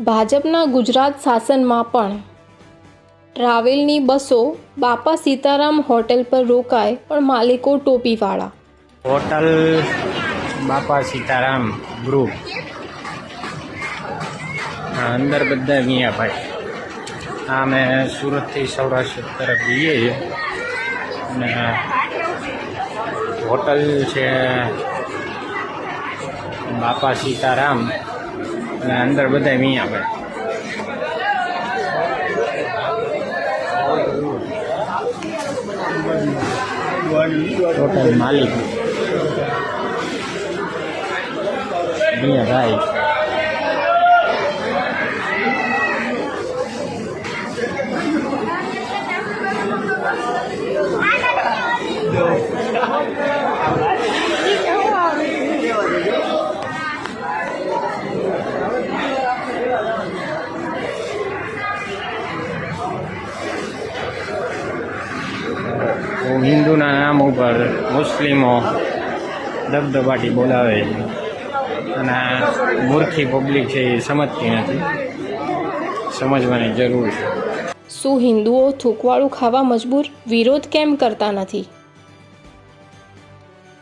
ભાજપના ગુજરાત શાસનમાં પણ ટ્રાવેલની બસો બાપા સીતારામ હોટેલ પર રોકાય પણ માલિકો ટોપીવાળા। હોટલ બાપા સીતારામ ગ્રુપ અંદર બધા મિયાભાઈ। અમે સુરતથી સૌરાષ્ટ્ર તરફ જઈએ છીએ અને હોટલ છે બાપા સીતારામ અને અંદર બધા મિયાભાઈ। હોટલ માલિક મિયાભાઈ। હિન્દુના નામ ઉપર મુસ્લિમો દબદબાટી બોલાવે છે અને મૂર્ખી પબ્લિક છે એ સમજતી નથી, સમજવાની જરૂર છે। શું હિન્દુઓ થૂકવાળું ખાવા મજબૂર? વિરોધ કેમ કરતા નથી?